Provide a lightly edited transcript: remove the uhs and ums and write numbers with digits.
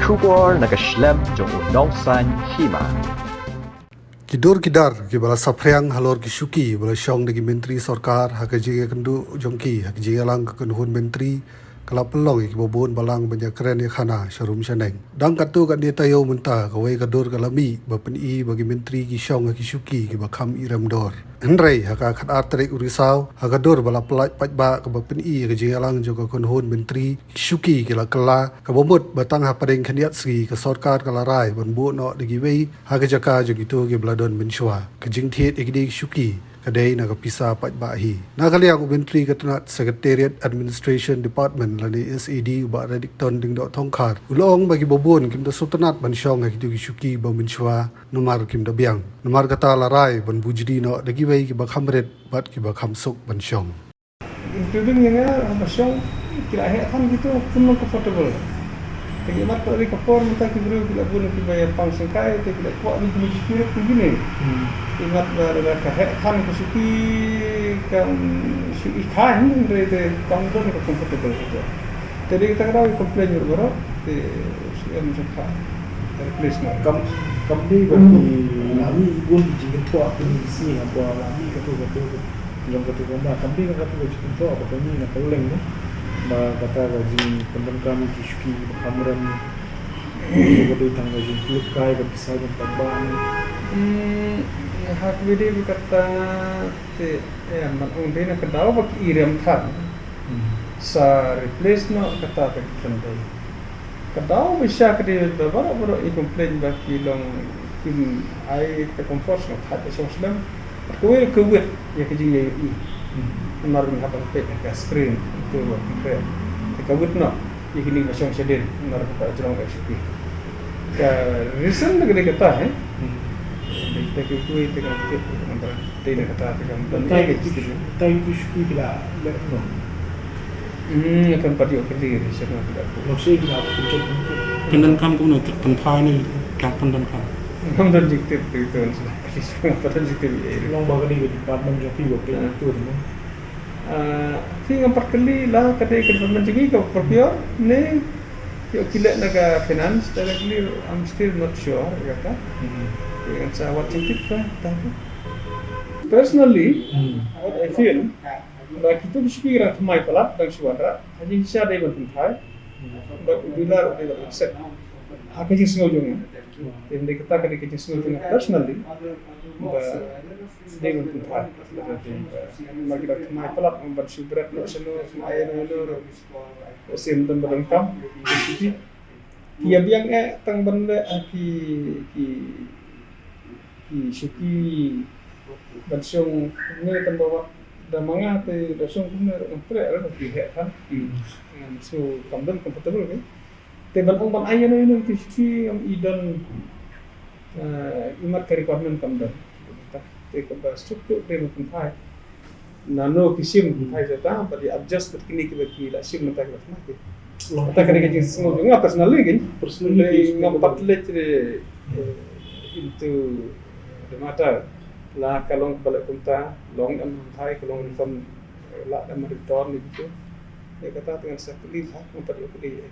Kubor nakaslem jong unongsan hima. Kidur kidar ki bala saprang halor ki syuki bala syong dagi menteri sarkar hakaji kendu jongki hakaji alang ke kenhun menteri kala pelong ki bobon balang banyak keren ya khana sharum shaneng dang katu kan dia tayo munta kawai kadur kalami bapen i bagi menteri ki syong ki syuki ki bakam iram dor Henry haka khat artrik urisau hakadur bala pelaj pajba ke bapen i hakaji alang joka kenhun menteri ki syuki ki la kala ke bomut batang hapadeng khaniat sri ke sarkar kala rai ban bu no dagi wei hakajaka jogitu ki bladon menshwa ke jingthiet ikdi syuki kadai naga pisa pajba hi nagaliang menteri ketunat secretariat administration department lani SAD ba redikton ding dok thongkar ulong bagi bobon kim da sultanat ban syong ki tu syuki ba menshwa nomar kim da biang nomar kata larai ban bujdi no dagi wei ki ba khamret bat ki ba khamsuk ban syong including yang masyong kira kan gitu pun comfortable tapi mat kalau di kapor minta kibru tidak boleh dibayar pangsa kai tidak kuat ni cuma spirit begini ingat ada kan kesuki kan si ikan dari kampung ke comfortable itu jadi kita ketahui komplain juga di si MCK replacement kami bagi kami pun jika kuat ini sini apa kami kata yang kata kami kata jika apa kami nak ulang ni kata gaji teman kami kisuki kamuran bagi tangga gaji lukai ke pisau dan tambang hak video berkata ya man dia nak kedau bagi iram kan sa replace no kata kendai kedau bisa kedai baru i-complain bagi long kim ai ke comfort no hat soslam kuwet ya kejing ya i nomor ni hafal page ke screen itu konkret kawit no ikini masyong sedin nomor ka jurong XP ka reason negeri kata kita kuwi dengan tip antara dina kata dengan tai kuski bila no akan padi okli reason tidak maksud bila puncak pendan kam kuno tempat ni kat pendan kam nomor diktif itu apa diktif long bagani di department joki waktu itu Ting empat kali lah kadai department tinggi ke propior ni yo kila naga finance directly I'm still not sure kata dengan saya watching tip tapi personally what I feel like itu dispira thmai palat dang siwandra haji hisa dai ban thai but bila dai accept hakaji sngojung then they kata kadai kaji sngojung personally dai ban thai magi dak thmai palat ban subrat no seno ayen no sim dan berengkam dia biang tang benda ki syuki bansong ne tambawa da manga te dasong kumne entre ala ki kan so kamdan comfortable ke te ban ban ayen no ti syuki am idan imat ka requirement kamdan te ka ba struktur de no kuntai nano kisim kuntai jata badi adjust kini ki la sim mata ka mati mata ka ke singo nga personally ngam letre into the matter la kalong balik kunta long am thai kalong refund la am return itu kata dengan saya pilih hak memperoleh